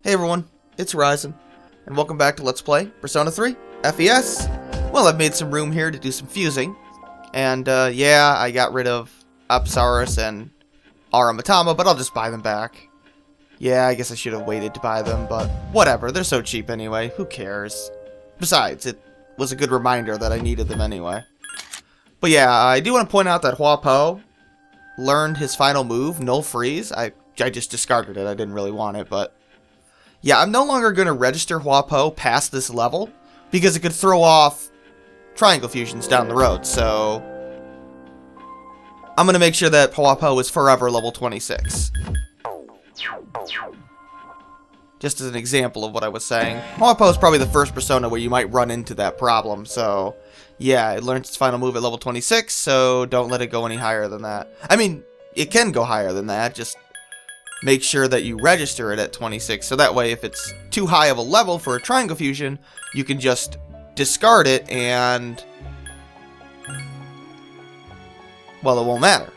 Hey everyone, it's Ryzen, and welcome back to Let's Play Persona 3 FES. Well, I've made some room here to do some fusing, and yeah, I got rid of Tartarus and Mitama, but I'll just buy them back. Yeah, I guess I should have waited to buy them, but whatever, they're so cheap anyway, who cares? Besides, it was a good reminder that I needed them anyway. But yeah, I do want to point out that Hua Po learned his final move, Null Freeze. I just discarded it, I didn't really want it, but yeah, I'm no longer going to register Hua Po past this level, because it could throw off triangle fusions down the road, so I'm going to make sure that Hua Po is forever level 26. Just as an example of what I was saying. Hua Po is probably the first persona where you might run into that problem, so yeah, it learns its final move at level 26, so don't let it go any higher than that. I mean, it can go higher than that, just make sure that you register it at 26, so that way if it's too high of a level for a triangle fusion, you can just discard it and, well, it won't matter.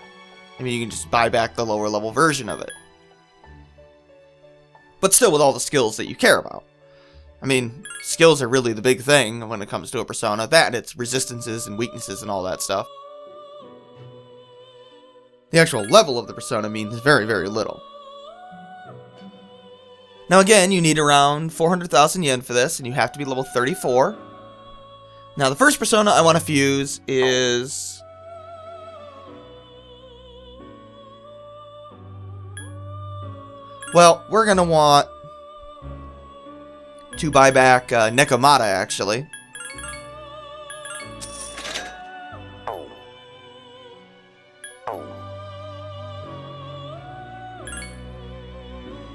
I mean, you can just buy back the lower level version of it. But still with all the skills that you care about. I mean, skills are really the big thing when it comes to a persona. That and its resistances and weaknesses and all that stuff. The actual level of the persona means very, very little. Now again, you need around 400,000 yen for this, and you have to be level 34. Now the first persona I want to fuse is... well, we're going to want to buy back Nekomata, actually.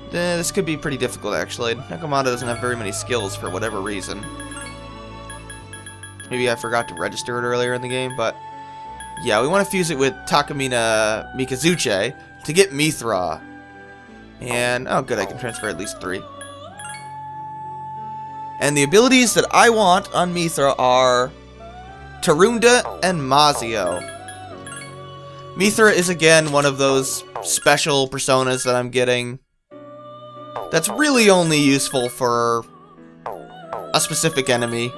This could be pretty difficult, actually. Nekomata doesn't have very many skills for whatever reason. Maybe I forgot to register it earlier in the game, but yeah, we want to fuse it with Take-Mikazuchi to get Mithra. And, oh good, I can transfer at least 3. And the abilities that I want on Mithra are Tarunda and Mazio. Mithra is again one of those special personas that I'm getting that's really only useful for a specific enemy.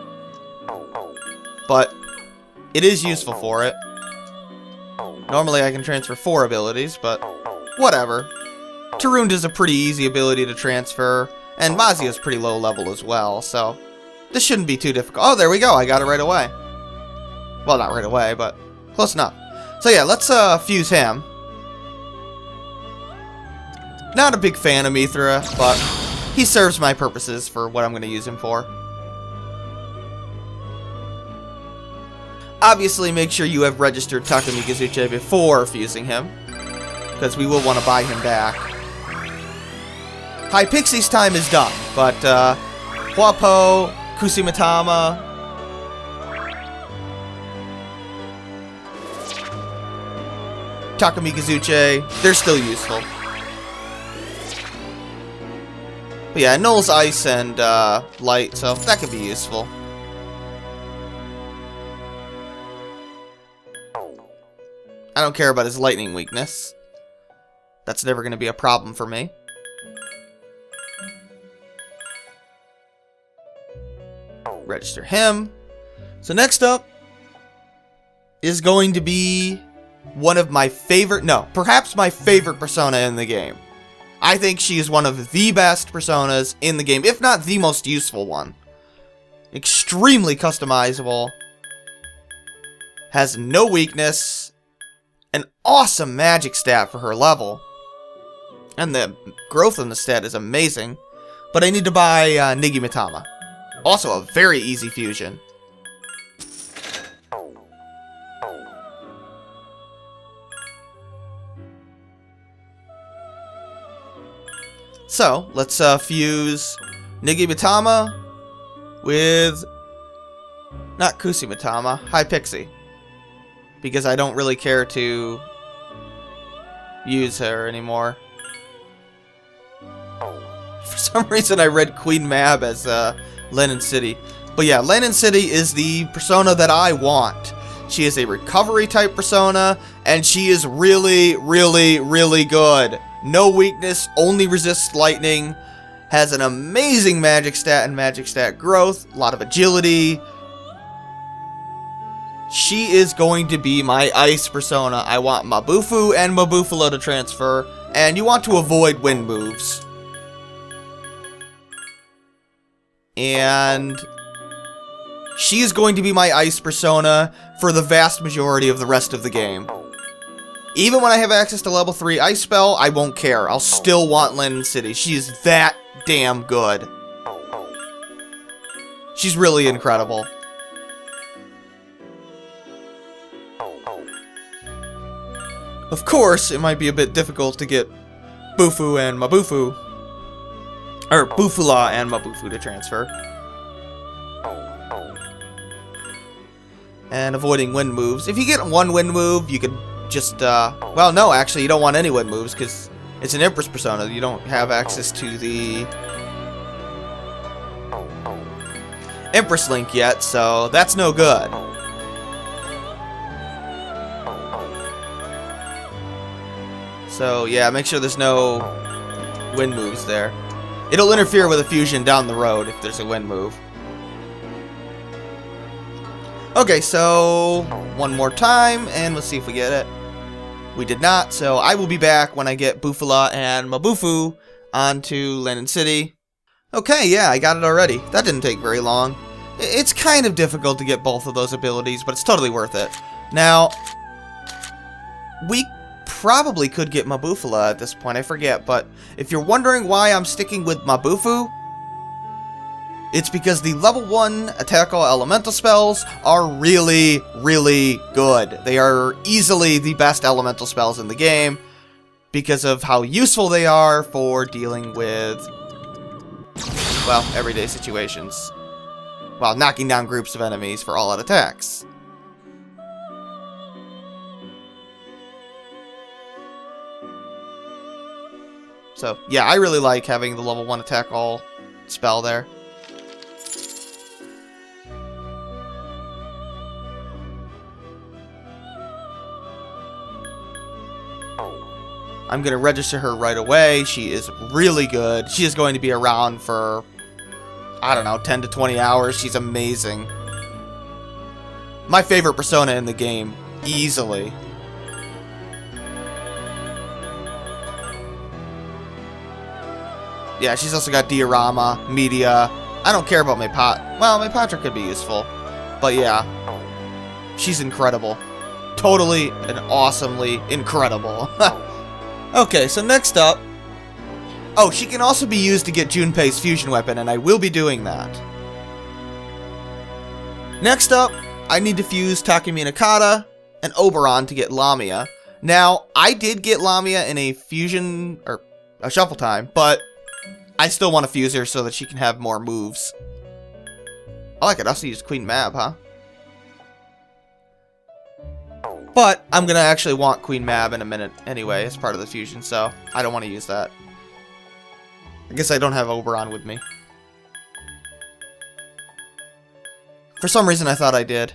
But it is useful for it. Normally I can transfer 4 abilities, but whatever. Tarunda is a pretty easy ability to transfer, and Mazio is pretty low level as well, so this shouldn't be too difficult. Oh, there we go, I got it right away. Well, not right away, but close enough. So yeah, let's fuse him. Not a big fan of Mithra, but he serves my purposes for what I'm going to use him for. Obviously, make sure you have registered Take-Mikazuchi before fusing him, because we will want to buy him back. Hi, Pixie's time is done, but Hua Po, Mitama, Take-Mikazuchi, they're still useful. But yeah, Null's ice and light, so that could be useful. I don't care about his lightning weakness. That's never going to be a problem for me. Register him. So next up is going to be one of my favorite, no, perhaps my favorite persona in the game. I think she is one of the best personas in the game, if not the most useful one. Extremely customizable. Has no weakness. An awesome magic stat for her level. And the growth in the stat is amazing. But I need to buy Nigi Mitama. Also a very easy fusion. So, let's fuse Nigi Mitama with... not Mitama. Hi, Pixie. Because I don't really care to use her anymore. For some reason I read Queen Mab as Leanan Sidhe. But yeah, Leanan Sidhe is the persona that I want. She is a recovery type persona, and she is really, really, really good. No weakness, only resists lightning, Has an amazing magic stat and magic stat growth. A lot of agility. She is going to be my ice persona. I want Mabufu and Mabufula to transfer. And you want to avoid wind moves. And she is going to be my ice persona for the vast majority of the rest of the game. Even when I have access to level 3 ice spell, I won't care. I'll still want Leanan Sidhe. She is that damn good. She's really incredible. Of course, it might be a bit difficult to get Bufu and Mabufu, or Bufula and Mabufu to transfer. And avoiding wind moves. If you get one wind move, you could just, well, no, actually, you don't want any wind moves, because it's an Empress persona. You don't have access to the Empress link yet, so that's no good. So, yeah, make sure there's no wind moves there. It'll interfere with a fusion down the road if there's a wind move. Okay, so one more time, and let's see if we get it. We did not, so I will be back when I get Bufula and Mabufu onto Leanan Sidhe. Okay, yeah, I got it already. That didn't take very long. It's kind of difficult to get both of those abilities, but it's totally worth it. Now, we probably could get Mabufula at this point, I forget, but if you're wondering why I'm sticking with Mabufu, it's because the level 1 attack all elemental spells are really, really good. They are easily the best elemental spells in the game because of how useful they are for dealing with, well, everyday situations, while knocking down groups of enemies for all-out attacks. So, yeah, I really like having the level 1 attack all spell there. I'm going to register her right away. She is really good. She is going to be around for, I don't know, 10 to 20 hours. She's amazing. My favorite persona in the game, easily. Yeah, she's also got Diarama, Media. I don't care about well, Mepatra could be useful. But yeah, she's incredible. Totally and awesomely incredible. Okay, so next up... Oh, she can also be used to get Junpei's fusion weapon, and I will be doing that. Next up, I need to fuse Take-Minakata and Oberon to get Lamia. Now, I did get Lamia in a fusion, or a shuffle time, but I still want to fuse her so that she can have more moves. I could also use Queen Mab, huh? But I'm going to actually want Queen Mab in a minute anyway as part of the fusion, so I don't want to use that. I guess I don't have Oberon with me. For some reason I thought I did.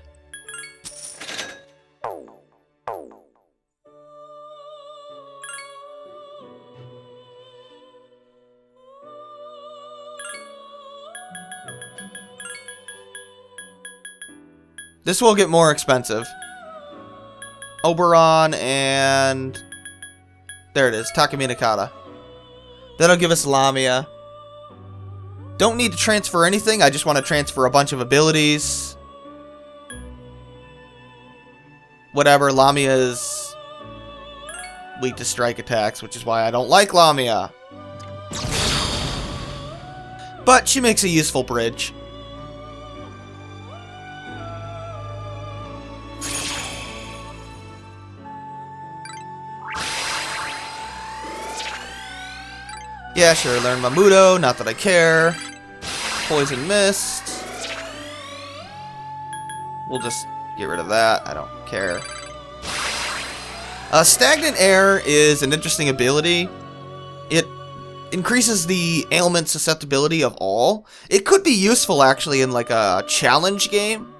This will get more expensive. Oberon and... there it is, Take-Minakata. That'll give us Lamia. Don't need to transfer anything, I just want to transfer a bunch of abilities. Whatever, Lamia is weak to strike attacks, which is why I don't like Lamia. But she makes a useful bridge. Yeah, sure, learn Mamudo, not that I care. Poison Mist. We'll just get rid of that, I don't care. Stagnant Air is an interesting ability. It increases the ailment susceptibility of all. It could be useful, actually, in like a challenge game,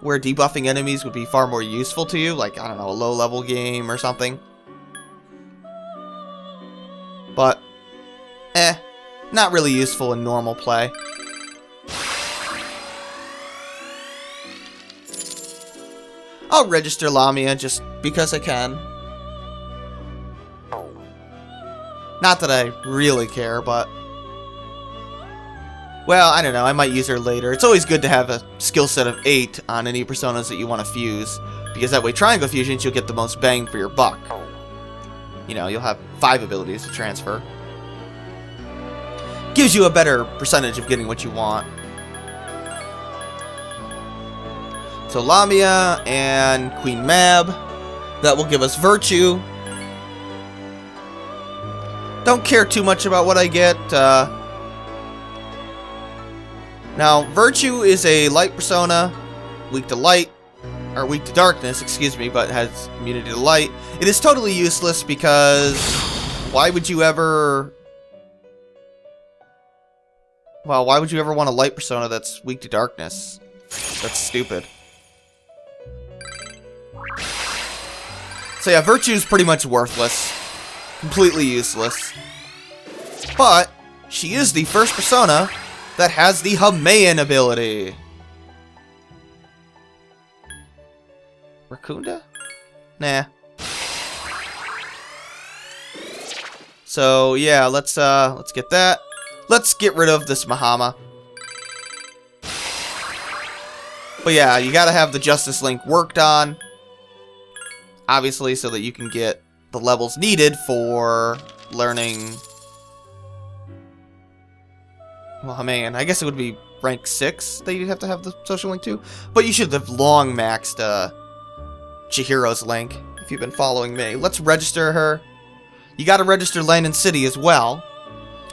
where debuffing enemies would be far more useful to you, like, I don't know, a low-level game or something. But... not really useful in normal play. I'll register Lamia just because I can. Not that I really care, but... Well, I don't know, I might use her later. It's always good to have a skill set of 8 on any personas that you want to fuse, because that way triangle fusions, you'll get the most bang for your buck. You know, you'll have 5 abilities to transfer. Gives you a better percentage of getting what you want. So Lamia and Queen Mab. That will give us Virtue. Don't care too much about what I get. Now, Virtue is a light persona, weak to light, or weak to darkness, excuse me, but has immunity to light. It is totally useless because why would you ever... Well, why would you ever want a light persona that's weak to darkness? That's stupid. So yeah, Virtue is pretty much worthless. Completely useless. But she is the first persona that has the Hamaon ability. Rakunda? Nah. So yeah, let's get that. Let's get rid of this Mahama. But yeah, you gotta have the Justice Link worked on. Obviously, so that you can get the levels needed for learning... Well, man, I guess it would be rank 6 that you'd have to have the social link to. But you should have long maxed Chihiro's link, if you've been following me. Let's register her. You gotta register Leanan Sidhe as well.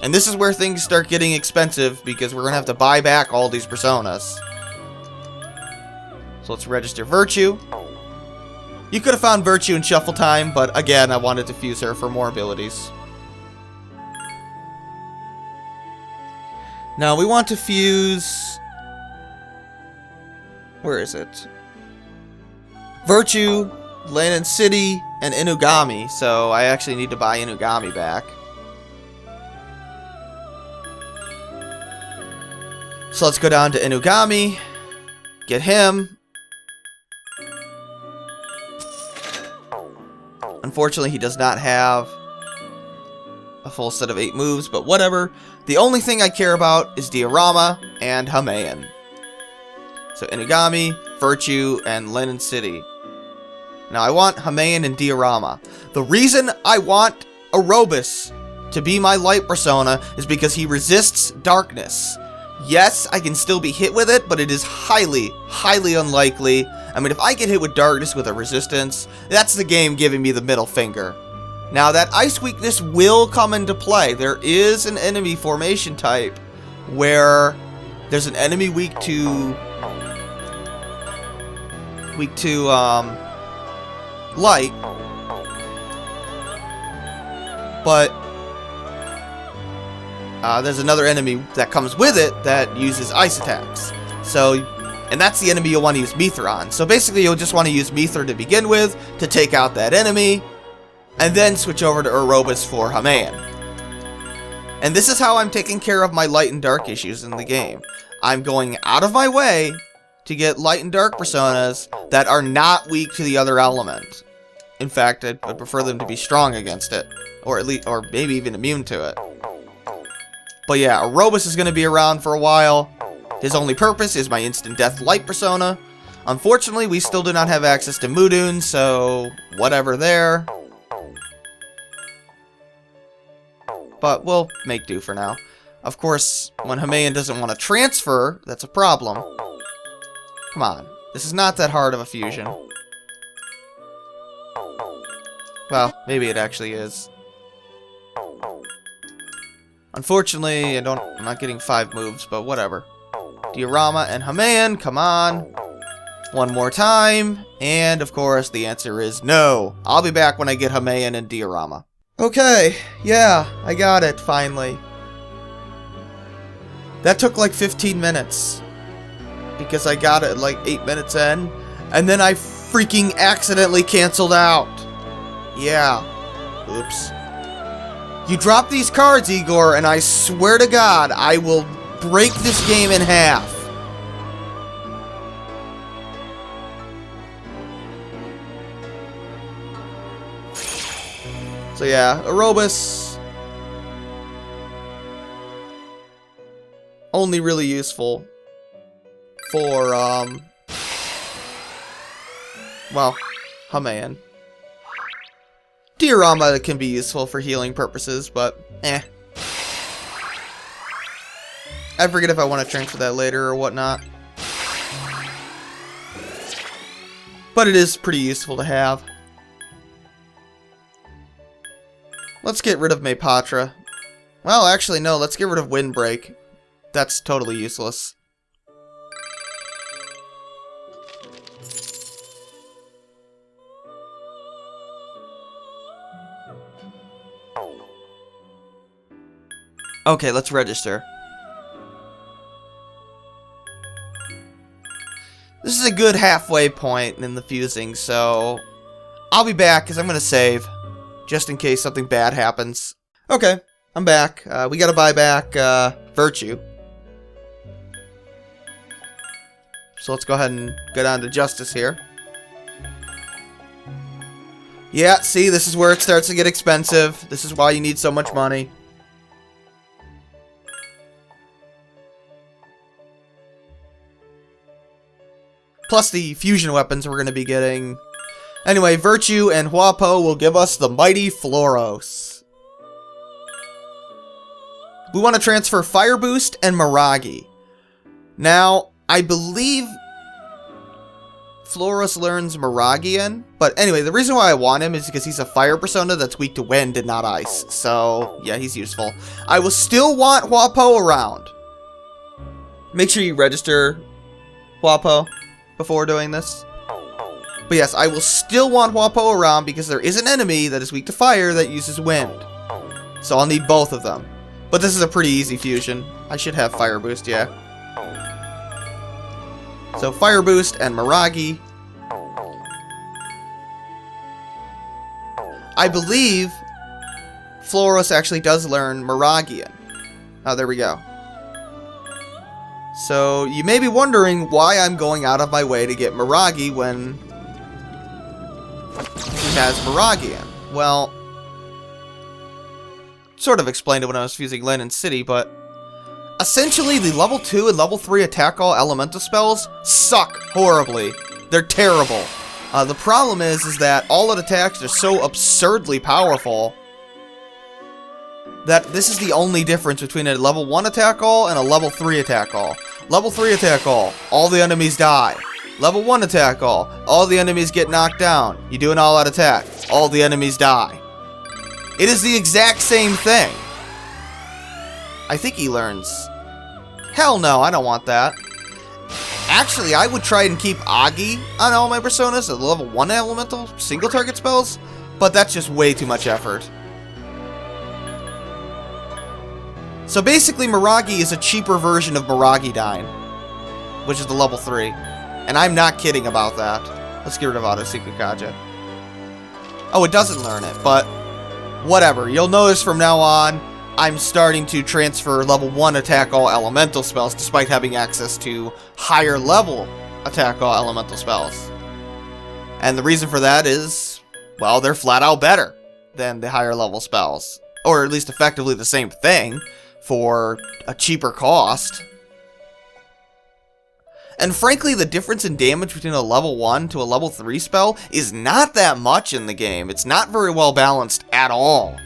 And this is where things start getting expensive, because we're gonna have to buy back all these personas. So let's register Virtue. You could have found Virtue in Shuffle Time, but again, I wanted to fuse her for more abilities. Now, we want to fuse... Where is it? Virtue, Leanan Sidhe, and Inugami. So, I actually need to buy Inugami back. So, let's go down to Inugami. Get him. Unfortunately, he does not have a full set of 8 moves, but whatever. The only thing I care about is Diarama and Hamaon. So Inugami, Virtue, and Leanan Sidhe. Now I want Hamaon and Diarama. The reason I want Orobas to be my light persona is because he resists darkness. Yes, I can still be hit with it, but it is highly, highly unlikely. I mean, if I get hit with darkness with a resistance, that's the game giving me the middle finger. Now, that ice weakness will come into play. There is an enemy formation type where there's an enemy weak to light, but there's another enemy that comes with it that uses ice attacks. So, and that's the enemy you'll want to use Mithra on. So basically, you'll just want to use Mithra to begin with to take out that enemy, and then switch over to Orobas for Hamaon. And this is how I'm taking care of my light and dark issues in the game. I'm going out of my way to get light and dark personas that are not weak to the other element. In fact, I'd prefer them to be strong against it, or at least, or maybe even immune to it. But yeah, Orobas is going to be around for a while. His only purpose is my instant death light persona. Unfortunately, we still do not have access to Mudun, so whatever there. But we'll make do for now. Of course, when Hamaon doesn't want to transfer, that's a problem. Come on, this is not that hard of a fusion. Well, maybe it actually is. Unfortunately, I'm not getting 5 moves, but whatever. Diarama and Hamaon, come on. One more time, and of course, the answer is no. I'll be back when I get Hamaon and Diarama. Okay, yeah, I got it, finally. That took like 15 minutes. Because I got it like 8 minutes in. And then I freaking accidentally canceled out. Yeah. Oops. You drop these cards, Igor, and I swear to God, I will break this game in half. So yeah, Orobas, only really useful for, well, Hamaon. Diarama can be useful for healing purposes, but eh. I forget if I want to transfer that later or whatnot. But it is pretty useful to have. Let's get rid of Maypatra. Well, actually, no, let's get rid of Windbreak. That's totally useless. Okay, let's register. This is a good halfway point in the fusing, so I'll be back because I'm going to save. Just in case something bad happens. Okay, I'm back. We gotta buy back Virtue. So let's go ahead and go down to Justice here. Yeah, see, this is where it starts to get expensive. This is why you need so much money. Plus the fusion weapons we're going to be getting. Anyway, Virtue and Hua Po will give us the mighty Flauros. We want to transfer Fire Boost and Maragi. Now, I believe Flauros learns Maragian, but anyway, the reason why I want him is because he's a fire persona that's weak to wind and not ice. So, yeah, he's useful. I will still want Hua Po around. Make sure you register Hua Po before doing this. But yes, I will still want Hua Po around because there is an enemy that is weak to fire that uses wind. So I'll need both of them. But this is a pretty easy fusion. I should have Fire Boost, yeah. So Fire Boost and Maragi. I believe Flauros actually does learn Maragian. Oh, there we go. So you may be wondering why I'm going out of my way to get Maragi when he has Maragian. Well, sort of explained it when I was fusing Leanan Sidhe, but essentially the level 2 and level 3 attack all elemental spells suck horribly. They're terrible. The problem is that all the attacks are so absurdly powerful that this is the only difference between a level 1 attack all and a level 3 attack all. Level 3 attack all the enemies die. Level 1 attack all the enemies get knocked down. You do an all-out attack, all the enemies die. It is the exact same thing. I think he learns. Hell no, I don't want that. Actually, I would try and keep Agi on all my personas at level 1 elemental single target spells, but that's just way too much effort. So basically, Maragi is a cheaper version of Maragidyne, which is the level 3. And I'm not kidding about that. Let's get rid of Auto Seikukaja. Oh, it doesn't learn it, but whatever. You'll notice from now on, I'm starting to transfer level 1 attack all elemental spells despite having access to higher level attack all elemental spells. And the reason for that is, well, they're flat out better than the higher level spells. Or at least effectively the same thing for a cheaper cost. And frankly, the difference in damage between a level 1 to a level 3 spell is not that much in the game. It's not very well balanced at all.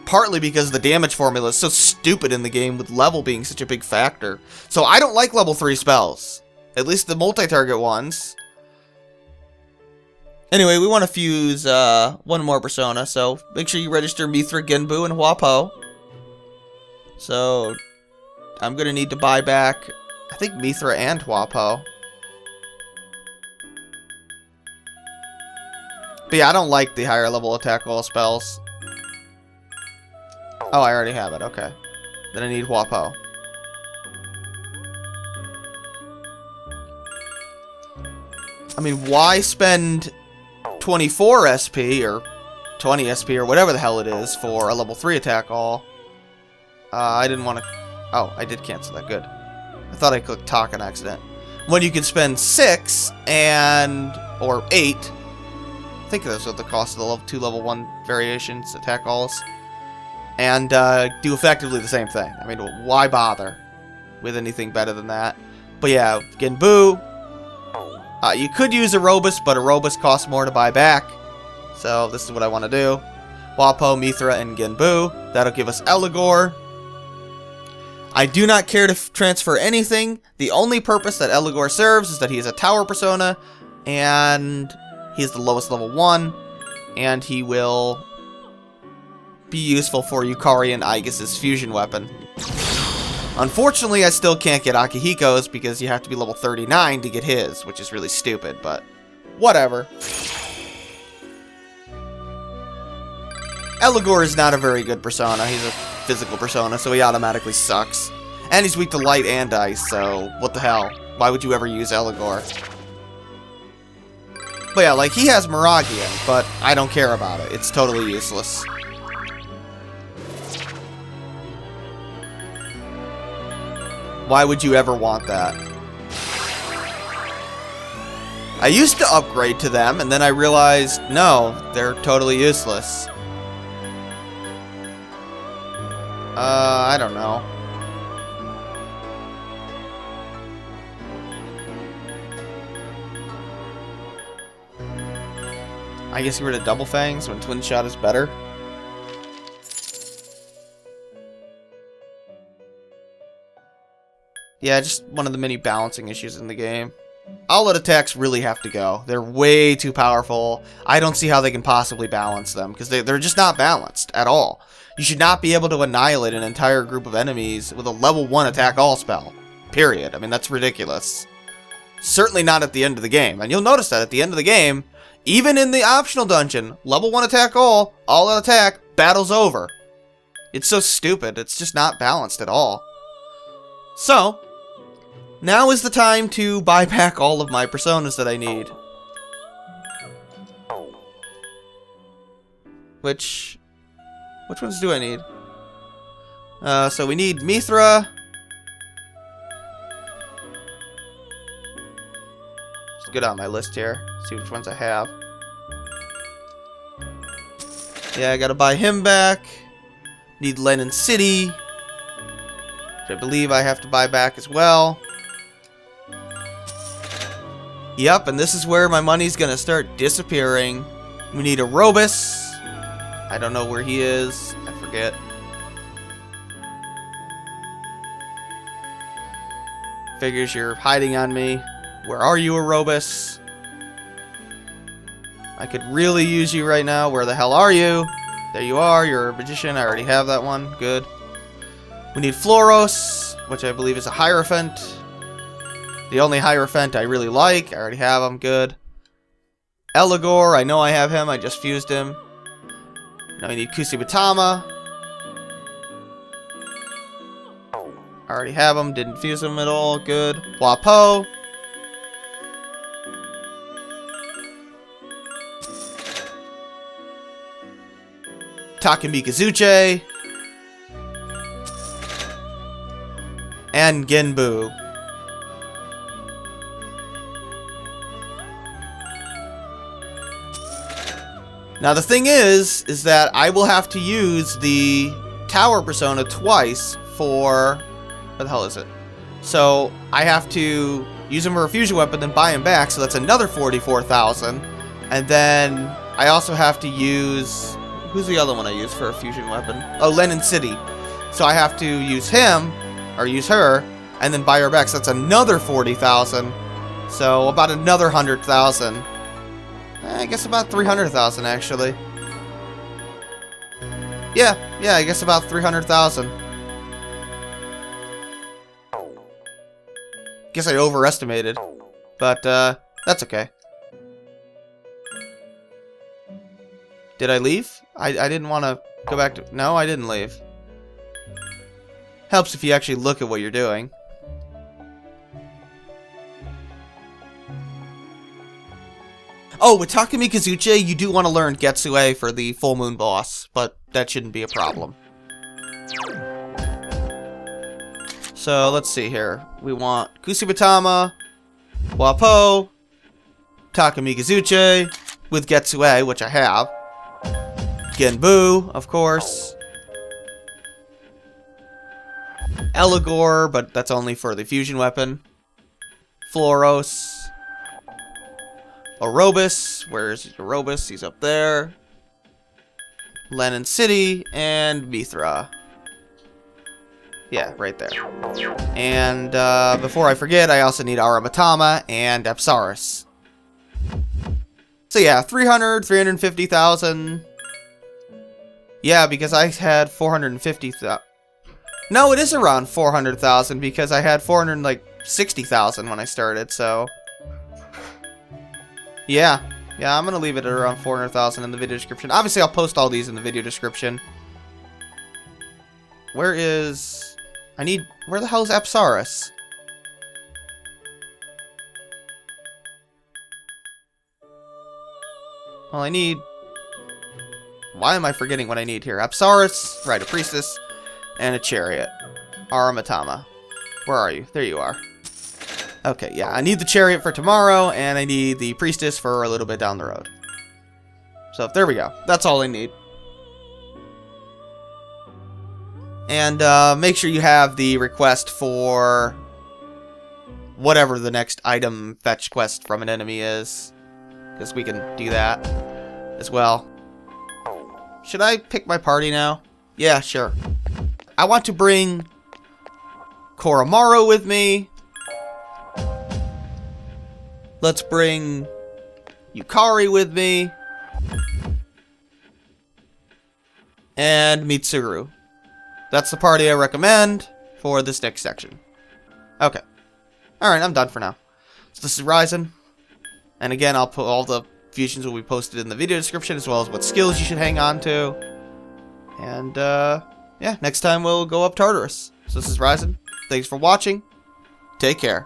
Partly because the damage formula is so stupid in the game with level being such a big factor. So I don't like level 3 spells. At least the multi-target ones. Anyway, we want to fuse one more persona, so make sure you register Mithra, Genbu, and Hua Po. So I'm going to need to buy back, I think, Mithra and Hua Po. But yeah, I don't like the higher level attack roll spells. Oh, I already have it, okay. Then I need Hua Po. I mean, why spend 24 SP, or 20 SP or whatever the hell it is for a level 3 attack all. I didn't want to... Oh, I did cancel that. Good. I thought I clicked talk on accident. When you can spend 6 and... or 8. I think those are the cost of the level 2, level 1 variations, attack alls. And do effectively the same thing. I mean, why bother with anything better than that? But yeah, Genbu. You could use Orobas, but Orobas costs more to buy back. So this is what I want to do. Hua Po, Mithra, and Genbu. That'll give us Eligor. I do not care to transfer anything. The only purpose that Eligor serves is that he is a tower persona, and he's the lowest level 1, and he will be useful for Yukari and Aegis's fusion weapon. Unfortunately, I still can't get Akihiko's because you have to be level 39 to get his, which is really stupid, but whatever. Eligor is not a very good persona. He's a physical persona, so he automatically sucks. And he's weak to light and ice, so what the hell? Why would you ever use Eligor? But yeah, like, he has Maragi in, but I don't care about it. It's totally useless. Why would you ever want that? I used to upgrade to them, and then I realized, no, they're totally useless. I don't know. I guess get rid of double fangs when twin shot is better. Yeah, just one of the many balancing issues in the game. All-out attacks really have to go. They're way too powerful. I don't see how they can possibly balance them, because they're just not balanced at all. You should not be able to annihilate an entire group of enemies with a level 1 attack all spell. Period. I mean, that's ridiculous. Certainly not at the end of the game. And you'll notice that at the end of the game, even in the optional dungeon, level 1 attack all-out attack, battle's over. It's so stupid. It's just not balanced at all. So, now is the time to buy back all of my personas that I need. Which ones do I need? So we need Mithra. Just go down my list here. See which ones I have. Yeah, I gotta buy him back. Need Leanan Sidhe, which I believe I have to buy back as well. Yep, and this is where my money's gonna start disappearing. We need Orobas. I don't know where he is. I forget. Figures you're hiding on me. Where are you, Orobas? I could really use you right now. Where the hell are you? There you are. You're a magician. I already have that one. Good. We need Flauros, which I believe is a Hierophant. The only Hierophant I really like. I already have him. Good. Eligor. I know I have him. I just fused him. Now we need Mitama. I already have him. Didn't fuse him at all. Good. Hua Po. Take-Mikazuchi. And Genbu. Now the thing is that I will have to use the tower persona twice for... What the hell is it? So I have to use him for a fusion weapon, then buy him back, so that's another 44,000. And then I also have to use... Who's the other one I use for a fusion weapon? Oh, Leanan Sidhe. So I have to use him, or use her, and then buy her back, so that's another 40,000. So about another 100,000. I guess about 300,000 actually. Yeah, I guess about 300,000. Guess I overestimated, but that's okay. Did I leave? I didn't want to go back to... No, I didn't leave. Helps if you actually look at what you're doing. Oh, with Take-Mikazuchi, you do want to learn Getsue for the full moon boss, but that shouldn't be a problem. So, let's see here. We want Mitama, Hua Po, Take-Mikazuchi, with Getsue, which I have. Genbu, of course. Eligor, but that's only for the fusion weapon. Flauros. Orobas. Where's Orobas? He's up there. Leanan Sidhe and Mithra. Yeah, right there. And before I forget, I also need Mitama and Tartarus. So yeah, 350,000. Yeah, because I had 450,000. No, it is around 400,000 because I had 460,000 when I started, so... Yeah, I'm gonna leave it at around 400,000 in the video description. Obviously, I'll post all these in the video description. Where is... Where the hell is Tartarus? Well, I need... Why am I forgetting what I need here? Tartarus, right, a priestess, and a chariot. Mitama. Where are you? There you are. Okay, yeah, I need the chariot for tomorrow, and I need the priestess for a little bit down the road. So, there we go. That's all I need. And make sure you have the request for whatever the next item fetch quest from an enemy is. Because we can do that as well. Should I pick my party now? Yeah, sure. I want to bring Koromaru with me. Let's bring Yukari with me. And Mitsuru. That's the party I recommend for this next section. Okay. Alright, I'm done for now. So this is Ryzen. And again, I'll put all the fusions will be posted in the video description, as well as what skills you should hang on to. And, yeah, next time we'll go up Tartarus. So this is Ryzen. Thanks for watching. Take care.